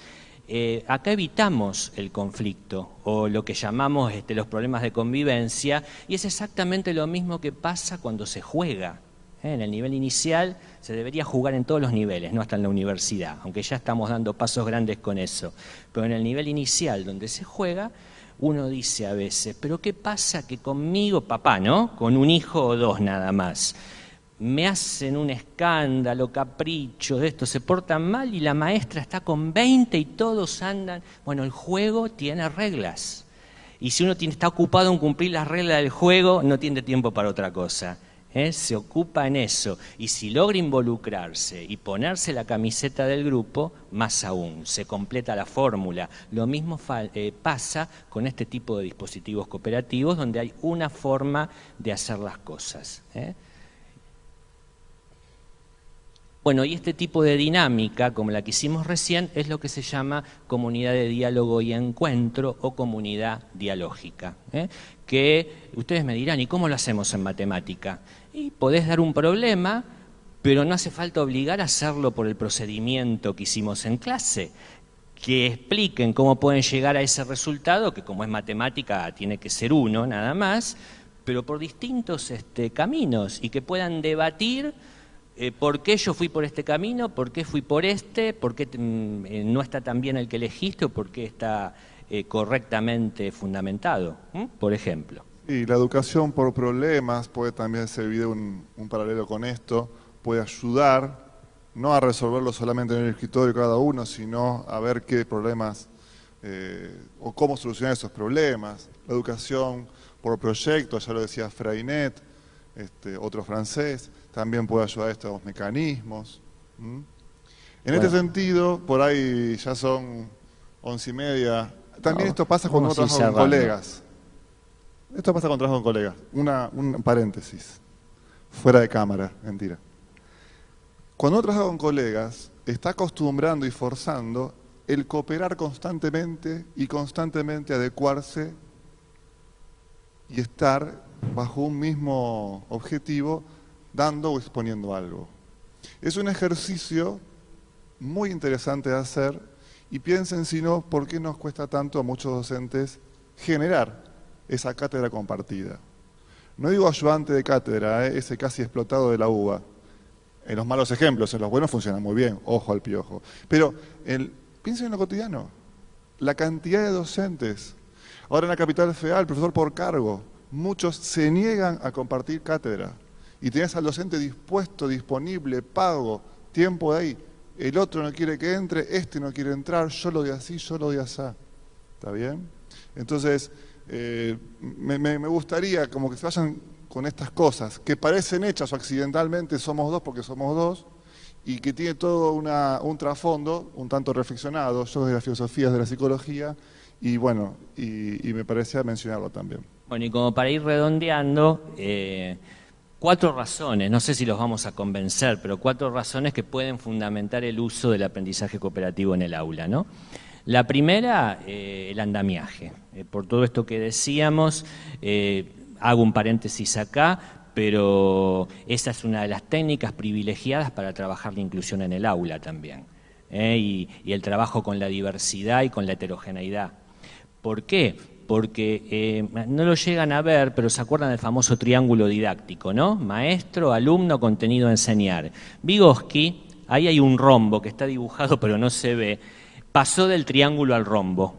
acá evitamos el conflicto o lo que llamamos los problemas de convivencia, y es exactamente lo mismo que pasa cuando se juega. En el nivel inicial se debería jugar en todos los niveles, no hasta en la universidad, aunque ya estamos dando pasos grandes con eso. Pero en el nivel inicial donde se juega, uno dice a veces, pero ¿qué pasa que conmigo, papá, ¿no? Con un hijo o dos nada más, me hacen un escándalo, capricho de esto, se portan mal y la maestra está con 20 y todos andan? Bueno, el juego tiene reglas. Y si uno está ocupado en cumplir las reglas del juego, no tiene tiempo para otra cosa. Se ocupa en eso, y si logra involucrarse y ponerse la camiseta del grupo, más aún, se completa la fórmula. Lo mismo pasa con este tipo de dispositivos cooperativos, donde hay una forma de hacer las cosas. Bueno, y este tipo de dinámica, como la que hicimos recién, es lo que se llama comunidad de diálogo y encuentro o comunidad dialógica. Que ustedes me dirán, ¿y cómo lo hacemos en matemática? Y podés dar un problema, pero no hace falta obligar a hacerlo por el procedimiento que hicimos en clase. Que expliquen cómo pueden llegar a ese resultado, que como es matemática tiene que ser uno nada más, pero por distintos caminos, y que puedan debatir ¿por qué yo fui por este camino? ¿Por qué fui por este? ¿Por qué no está tan bien el que elegiste? ¿O por qué está correctamente fundamentado? Por ejemplo. Y la educación por problemas puede también servir un paralelo con esto, puede ayudar no a resolverlo solamente en el escritorio cada uno, sino a ver qué problemas o cómo solucionar esos problemas. La educación por proyectos, ya lo decía Freinet, otro francés, también puede ayudar a estos mecanismos. En este sentido, por ahí ya son 11:30. También esto pasa cuando uno trabaja con colegas. Esto pasa cuando trabaja con colegas. Un paréntesis. Fuera de cámara, mentira. Cuando uno trabaja con colegas, está acostumbrando y forzando el cooperar constantemente y constantemente adecuarse y estar bajo un mismo objetivo, dando o exponiendo algo. Es un ejercicio muy interesante de hacer, y piensen si no, ¿por qué nos cuesta tanto a muchos docentes generar esa cátedra compartida? No digo ayudante de cátedra, ese casi explotado de la UBA. En los malos ejemplos, en los buenos funciona muy bien, ojo al piojo. Pero piensen en lo cotidiano, la cantidad de docentes. Ahora en la Capital Federal, profesor por cargo, muchos se niegan a compartir cátedra. Y tenés al docente dispuesto, disponible, pago, tiempo de ahí. El otro no quiere que entre, este no quiere entrar, yo lo doy así, yo lo doy asá. ¿Está bien? Entonces, me gustaría como que se vayan con estas cosas, que parecen hechas o accidentalmente somos dos porque somos dos, y que tiene todo un trasfondo, un tanto reflexionado, yo de la filosofía, de la psicología, y bueno, y me parecía mencionarlo también. Bueno, y como para ir redondeando, 4 razones, no sé si los vamos a convencer, pero 4 razones que pueden fundamentar el uso del aprendizaje cooperativo en el aula, ¿no? La primera, el andamiaje. Por todo esto que decíamos, hago un paréntesis acá, pero esa es una de las técnicas privilegiadas para trabajar la inclusión en el aula también, y el trabajo con la diversidad y con la heterogeneidad. ¿Por qué? Porque no lo llegan a ver, pero se acuerdan del famoso triángulo didáctico, ¿no? Maestro, alumno, contenido a enseñar. Vygotsky, ahí hay un rombo que está dibujado pero no se ve, pasó del triángulo al rombo,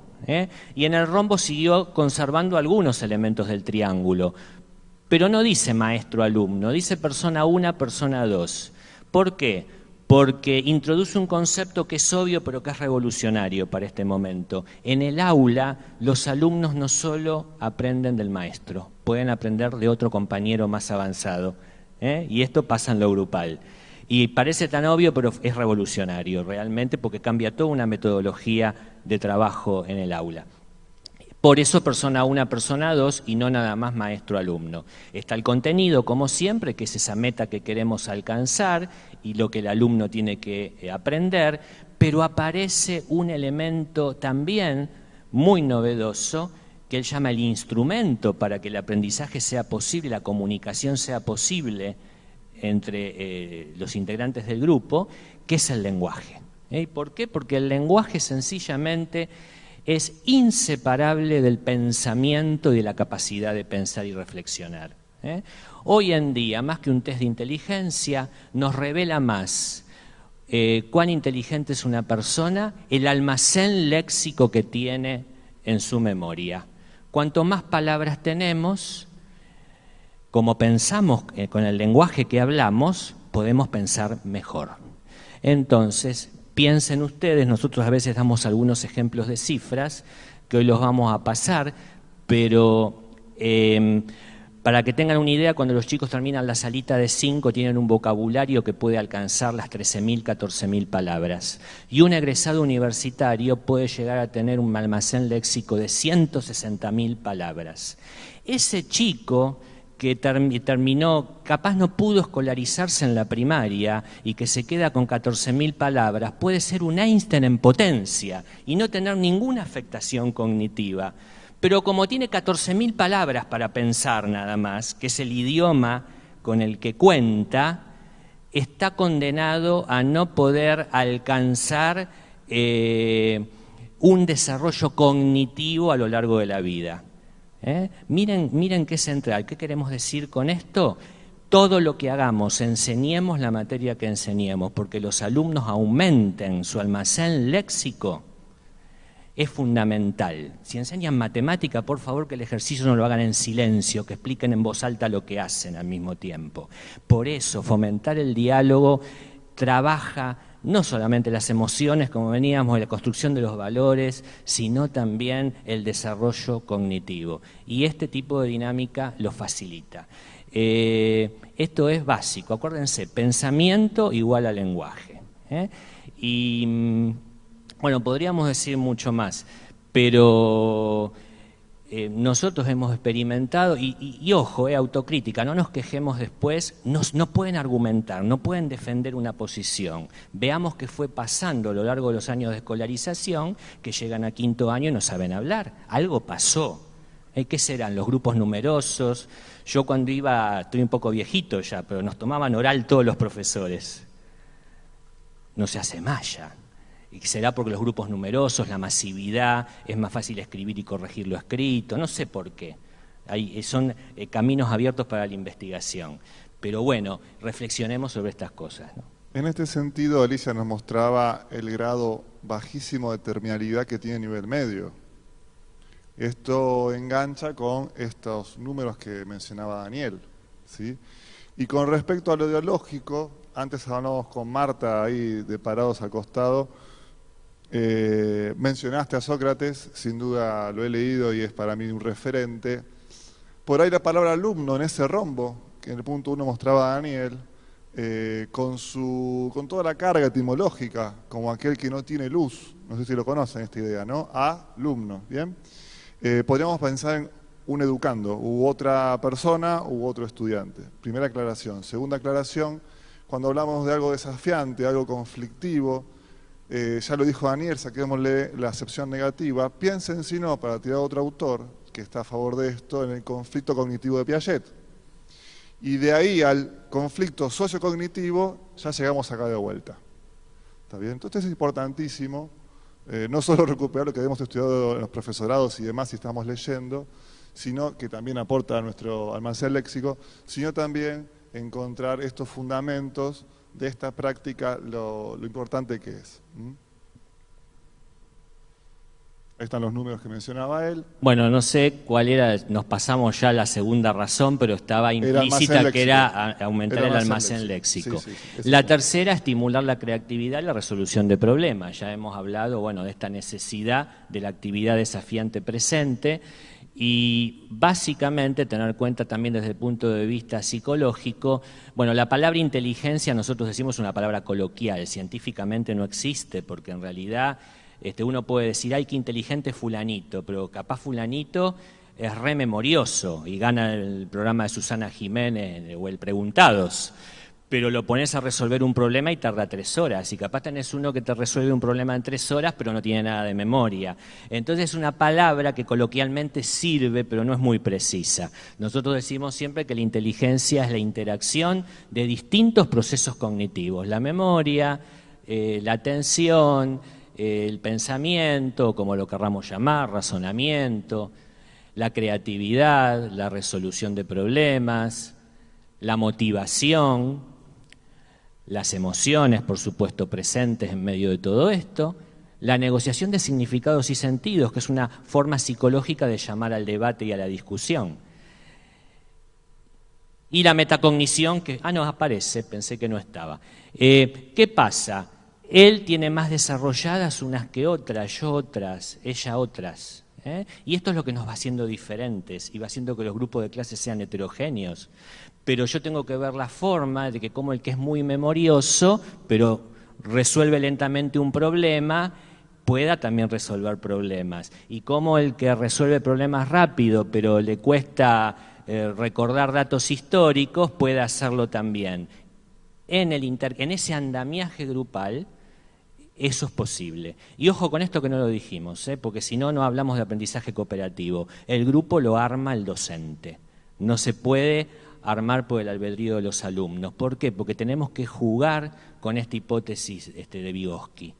y en el rombo siguió conservando algunos elementos del triángulo, pero no dice maestro-alumno, dice persona 1, persona 2. ¿Por qué? Porque introduce un concepto que es obvio pero que es revolucionario para este momento. En el aula los alumnos no solo aprenden del maestro, pueden aprender de otro compañero más avanzado, y esto pasa en lo grupal. Y parece tan obvio, pero es revolucionario realmente porque cambia toda una metodología de trabajo en el aula. Por eso persona 1, persona 2 y no nada más maestro-alumno. Está el contenido, como siempre, que es esa meta que queremos alcanzar y lo que el alumno tiene que aprender, pero aparece un elemento también muy novedoso que él llama el instrumento para que el aprendizaje sea posible, la comunicación sea posible entre los integrantes del grupo, que es el lenguaje. ¿Y por qué? Porque el lenguaje sencillamente es inseparable del pensamiento y de la capacidad de pensar y reflexionar. Hoy en día, más que un test de inteligencia, nos revela más cuán inteligente es una persona, el almacén léxico que tiene en su memoria. Cuanto más palabras tenemos, como pensamos con el lenguaje que hablamos, podemos pensar mejor. Entonces, piensen ustedes, nosotros a veces damos algunos ejemplos de cifras, que hoy los vamos a pasar, pero para que tengan una idea, cuando los chicos terminan la salita de 5, tienen un vocabulario que puede alcanzar las 13.000, 14.000 palabras. Y un egresado universitario puede llegar a tener un almacén léxico de 160.000 palabras. Ese chico que terminó, capaz no pudo escolarizarse en la primaria y que se queda con 14.000 palabras, puede ser un Einstein en potencia y no tener ninguna afectación cognitiva. Pero como tiene 14.000 palabras para pensar nada más, que es el idioma con el que cuenta, está condenado a no poder alcanzar un desarrollo cognitivo a lo largo de la vida. Miren qué central, ¿qué queremos decir con esto? Todo lo que hagamos, enseñemos la materia que enseñemos, porque los alumnos aumenten su almacén léxico, es fundamental. Si enseñan matemática, por favor que el ejercicio no lo hagan en silencio, que expliquen en voz alta lo que hacen al mismo tiempo. Por eso, fomentar el diálogo trabaja no solamente las emociones, como veníamos, la construcción de los valores, sino también el desarrollo cognitivo. Y este tipo de dinámica lo facilita. Esto es básico, acuérdense, pensamiento igual a lenguaje. Y bueno, podríamos decir mucho más, pero nosotros hemos experimentado, y ojo, autocrítica, no nos quejemos después, no pueden argumentar, no pueden defender una posición. Veamos qué fue pasando a lo largo de los años de escolarización, que llegan a 5º año y no saben hablar. Algo pasó. ¿Qué serán? Los grupos numerosos. Yo cuando iba, estoy un poco viejito ya, pero nos tomaban oral todos los profesores. No se hace más ya. Y será porque los grupos numerosos, la masividad, es más fácil escribir y corregir lo escrito, no sé por qué. Son caminos abiertos para la investigación. Pero bueno, reflexionemos sobre estas cosas, ¿no? En este sentido, Alicia nos mostraba el grado bajísimo de terminalidad que tiene nivel medio. Esto engancha con estos números que mencionaba Daniel, ¿sí? Y con respecto a lo ideológico, antes hablábamos con Marta ahí de parados al costado, mencionaste a Sócrates, sin duda lo he leído y es para mí un referente. Por ahí la palabra alumno en ese rombo, que en el punto 1 mostraba Daniel, con toda la carga etimológica, como aquel que no tiene luz, no sé si lo conocen esta idea, ¿no? Alumno, ¿bien? Podríamos pensar en un educando, u otra persona, u otro estudiante. Primera aclaración. Segunda aclaración, cuando hablamos de algo desafiante, algo conflictivo, ya lo dijo Daniel, saquémosle la acepción negativa, piensen si no, para tirar a otro autor que está a favor de esto, en el conflicto cognitivo de Piaget. Y de ahí al conflicto sociocognitivo ya llegamos acá de vuelta. ¿Está bien? Entonces es importantísimo no solo recuperar lo que hemos estudiado en los profesorados y demás si estamos leyendo, sino que también aporta a nuestro almacén léxico, sino también encontrar estos fundamentos de esta práctica, lo importante que es. Ahí están los números que mencionaba él. Bueno, no sé cuál era, nos pasamos ya a la segunda razón, pero estaba implícita que era aumentar el almacén léxico. Sí, la tercera, estimular la creatividad y la resolución de problemas. Ya hemos hablado, bueno, de esta necesidad de la actividad desafiante presente Y básicamente tener en cuenta también desde el punto de vista psicológico, bueno, la palabra inteligencia nosotros decimos una palabra coloquial, científicamente no existe, porque en realidad uno puede decir, ay, qué inteligente fulanito, pero capaz fulanito es re memorioso y gana el programa de Susana Jiménez o el Preguntados, pero lo pones a resolver un problema y tarda 3 horas, y capaz tenés uno que te resuelve un problema en 3 horas, pero no tiene nada de memoria. Entonces es una palabra que coloquialmente sirve, pero no es muy precisa. Nosotros decimos siempre que la inteligencia es la interacción de distintos procesos cognitivos, la memoria, la atención, el pensamiento, como lo querramos llamar, razonamiento, la creatividad, la resolución de problemas, la motivación, las emociones, por supuesto, presentes en medio de todo esto, la negociación de significados y sentidos, que es una forma psicológica de llamar al debate y a la discusión. Y la metacognición, que, no aparece, pensé que no estaba. ¿Qué pasa? Él tiene más desarrolladas unas que otras, yo otras, ella otras. Y esto es lo que nos va haciendo diferentes y va haciendo que los grupos de clase sean heterogéneos. Pero yo tengo que ver la forma de que como el que es muy memorioso, pero resuelve lentamente un problema, pueda también resolver problemas. Y como el que resuelve problemas rápido, pero le cuesta recordar datos históricos, pueda hacerlo también. En ese andamiaje grupal, eso es posible. Y ojo con esto que no lo dijimos, porque si no, no hablamos de aprendizaje cooperativo. El grupo lo arma el docente. No se puede armar por el albedrío de los alumnos. ¿Por qué? Porque tenemos que jugar con esta hipótesis de Vygotsky,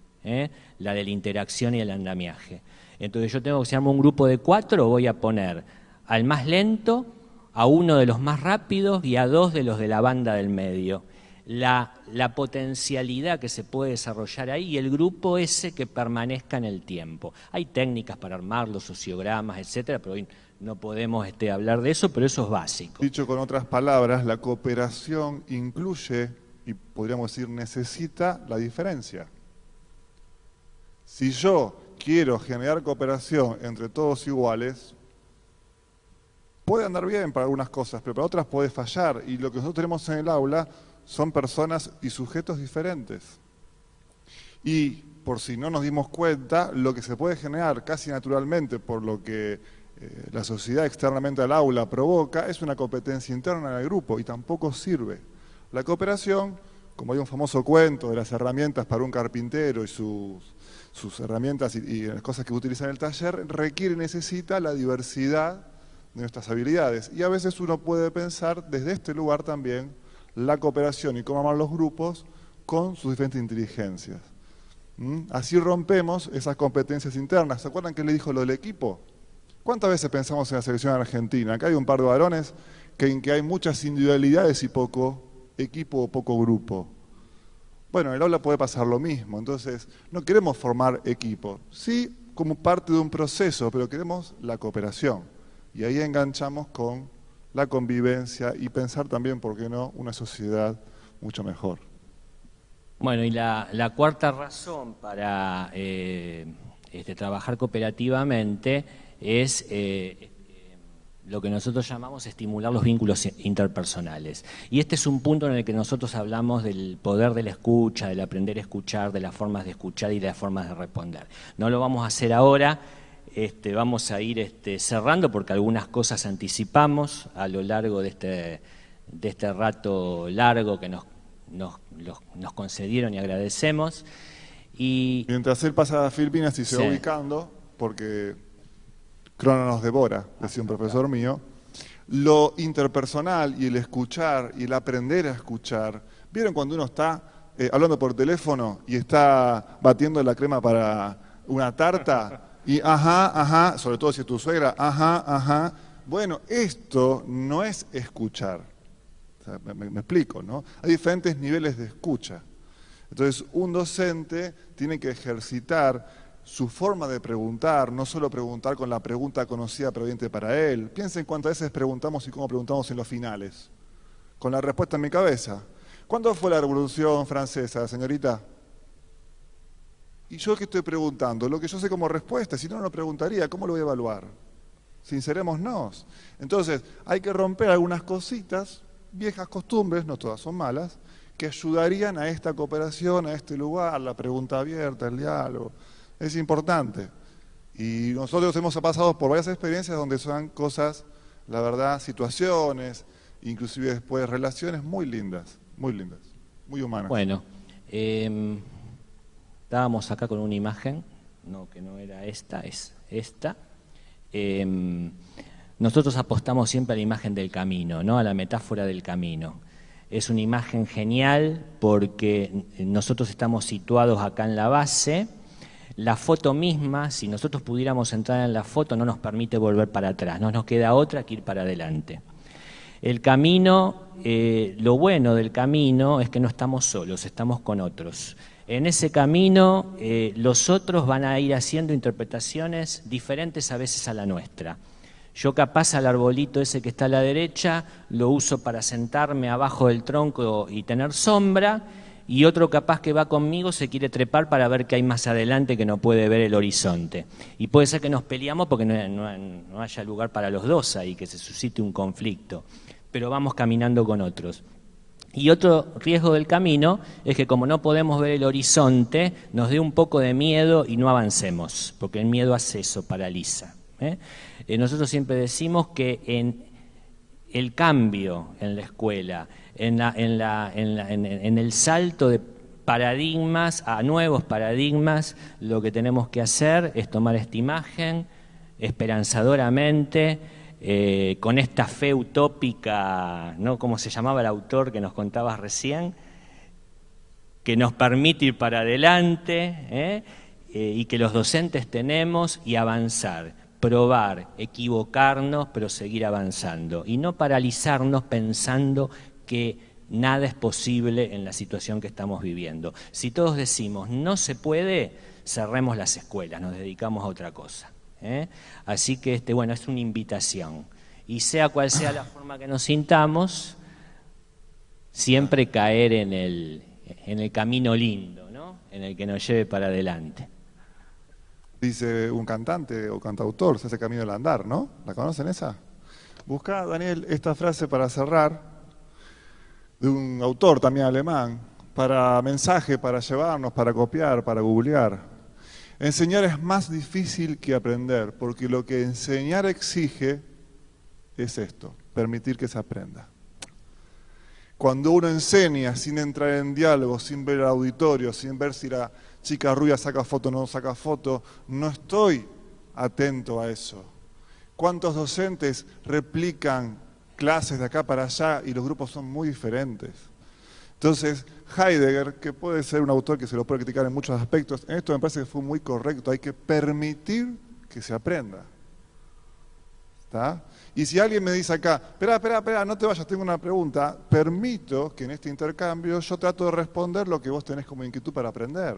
la de la interacción y el andamiaje. Entonces yo tengo que, si armo un grupo de 4, voy a poner al más lento, a uno de los más rápidos y a 2 de los de la banda del medio. La potencialidad que se puede desarrollar ahí y el grupo ese que permanezca en el tiempo. Hay técnicas para armarlo, sociogramas, etcétera, pero hoy no podemos hablar de eso, pero eso es básico. Dicho con otras palabras, la cooperación incluye, y podríamos decir necesita, la diferencia. Si yo quiero generar cooperación entre todos iguales, puede andar bien para algunas cosas, pero para otras puede fallar. Y lo que nosotros tenemos en el aula son personas y sujetos diferentes. Y por si no nos dimos cuenta, lo que se puede generar casi naturalmente por lo que la sociedad externamente al aula provoca es una competencia interna en el grupo y tampoco sirve. La cooperación, como hay un famoso cuento de las herramientas para un carpintero y sus herramientas y las cosas que utiliza en el taller, requiere y necesita la diversidad de nuestras habilidades. Y a veces uno puede pensar desde este lugar también la cooperación y cómo armar los grupos con sus diferentes inteligencias. Así rompemos esas competencias internas. ¿Se acuerdan que le dijo lo del equipo? ¿Cuántas veces pensamos en la selección argentina? Acá hay un par de varones en que hay muchas individualidades y poco equipo o poco grupo. Bueno, en el aula puede pasar lo mismo. Entonces, no queremos formar equipo. Sí, como parte de un proceso, pero queremos la cooperación. Y ahí enganchamos con la convivencia y pensar también, ¿por qué no?, una sociedad mucho mejor. Bueno, y la cuarta razón para trabajar cooperativamente es lo que nosotros llamamos estimular los vínculos interpersonales. Y este es un punto en el que nosotros hablamos del poder de la escucha, del aprender a escuchar, de las formas de escuchar y de las formas de responder. No lo vamos a hacer ahora. Vamos a ir cerrando porque algunas cosas anticipamos a lo largo de este rato largo que nos concedieron y agradecemos. Y mientras él pasa a Filipinas y se va ubicando, porque Crono nos devora, decía un profesor mío, lo interpersonal y el escuchar y el aprender a escuchar. ¿Vieron cuando uno está hablando por teléfono y está batiendo la crema para una tarta? Y ajá, sobre todo si es tu suegra, ajá. Bueno, esto no es escuchar. O sea, me explico, ¿no? Hay diferentes niveles de escucha. Entonces, un docente tiene que ejercitar su forma de preguntar, no solo preguntar con la pregunta conocida previamente para él. Piensen cuántas veces preguntamos y cómo preguntamos en los finales. Con la respuesta en mi cabeza. ¿Cuándo fue la Revolución Francesa, señorita? Y yo que estoy preguntando, lo que yo sé como respuesta, si no, no lo preguntaría, ¿cómo lo voy a evaluar? sincerémonos. Entonces, hay que romper algunas cositas, viejas costumbres, no todas son malas, que ayudarían a esta cooperación, a este lugar, la pregunta abierta, el diálogo. Es importante. Y nosotros hemos pasado por varias experiencias donde son cosas, la verdad, situaciones, inclusive después relaciones muy lindas, muy humanas. Bueno, estábamos acá con una imagen, no, que no era esta, es esta. Nosotros apostamos siempre a la imagen del camino, ¿no? A la metáfora del camino. Es una imagen genial porque nosotros estamos situados acá en la base. La foto misma, si nosotros pudiéramos entrar en la foto, no nos permite volver para atrás, no nos queda otra que ir para adelante. El camino, lo bueno del camino es que no estamos solos, estamos con otros. En ese camino, los otros van a ir haciendo interpretaciones diferentes a veces a la nuestra. Yo capaz al arbolito ese que está a la derecha lo uso para sentarme abajo del tronco y tener sombra, y otro capaz que va conmigo se quiere trepar para ver qué hay más adelante que no puede ver el horizonte. Y puede ser que nos peleamos porque no haya lugar para los dos ahí, que se suscite un conflicto, pero vamos caminando con otros. Y otro riesgo del camino es que como no podemos ver el horizonte, nos dé un poco de miedo y no avancemos, porque el miedo hace eso, paraliza. Nosotros siempre decimos que en el cambio en la escuela, en el salto de paradigmas a nuevos paradigmas, lo que tenemos que hacer es tomar esta imagen esperanzadoramente, con esta fe utópica, ¿no? Como se llamaba el autor que nos contabas recién, que nos permite ir para adelante, y que los docentes tenemos, y avanzar, probar, equivocarnos, pero seguir avanzando, y no paralizarnos pensando que nada es posible en la situación que estamos viviendo. Si todos decimos no se puede, cerremos las escuelas, nos dedicamos a otra cosa. Así que bueno, es una invitación, y sea cual sea la forma que nos sintamos, siempre caer en el camino lindo, ¿no? En el que nos lleve para adelante. Dice un cantante o cantautor, se hace camino del andar, ¿no? ¿La conocen esa? Busca, Daniel, esta frase para cerrar, de un autor también alemán, para mensaje, para llevarnos, para copiar, para googlear. Enseñar es más difícil que aprender, porque lo que enseñar exige es esto, permitir que se aprenda. Cuando uno enseña sin entrar en diálogo, sin ver el auditorio, sin ver si la chica rubia saca foto o no saca foto, no estoy atento a eso. ¿Cuántos docentes replican clases de acá para allá y los grupos son muy diferentes? Entonces, Heidegger, que puede ser un autor que se lo puede criticar en muchos aspectos, en esto me parece que fue muy correcto, hay que permitir que se aprenda. ¿Está? Y si alguien me dice acá, espera, no te vayas, tengo una pregunta, permito que en este intercambio yo trato de responder lo que vos tenés como inquietud para aprender.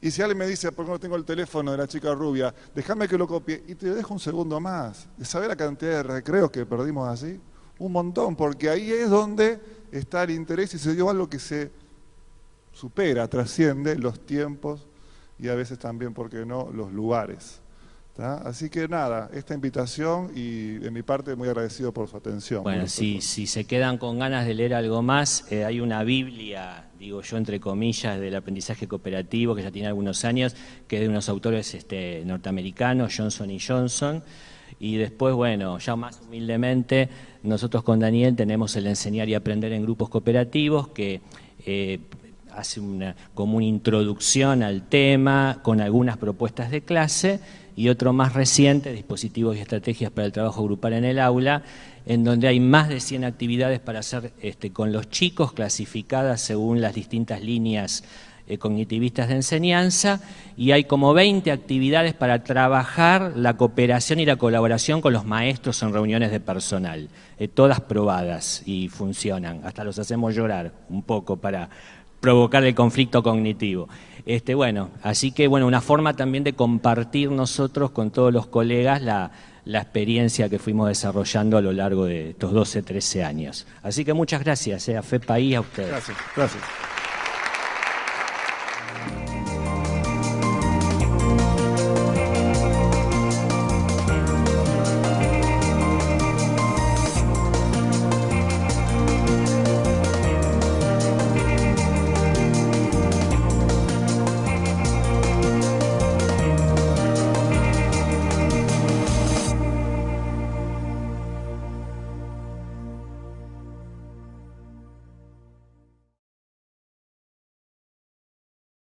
Y si alguien me dice, ¿por qué no tengo el teléfono de la chica rubia? Déjame que lo copie y te dejo un segundo más. ¿Sabés la cantidad de recreos que perdimos así? Un montón, porque ahí es donde está el interés y se dio algo que se supera, trasciende los tiempos y a veces también, ¿por qué no?, los lugares. ¿Tá? Así que nada, esta invitación, y de mi parte muy agradecido por su atención. Bueno, si se quedan con ganas de leer algo más, hay una Biblia, digo yo entre comillas, del aprendizaje cooperativo, que ya tiene algunos años, que es de unos autores norteamericanos, Johnson y Johnson. Y después, bueno, ya más humildemente, nosotros con Daniel tenemos el Enseñar y Aprender en Grupos Cooperativos, que hace como una introducción al tema, con algunas propuestas de clase, y otro más reciente, Dispositivos y Estrategias para el Trabajo Grupal en el Aula, en donde hay más de 100 actividades para hacer con los chicos, clasificadas según las distintas líneas cognitivistas de enseñanza, y hay como 20 actividades para trabajar la cooperación y la colaboración con los maestros en reuniones de personal, todas probadas y funcionan, hasta los hacemos llorar un poco para provocar el conflicto cognitivo. Bueno, así que bueno, una forma también de compartir nosotros con todos los colegas la experiencia que fuimos desarrollando a lo largo de estos 12, 13 años. Así que muchas gracias, a FEPA y a ustedes. Gracias.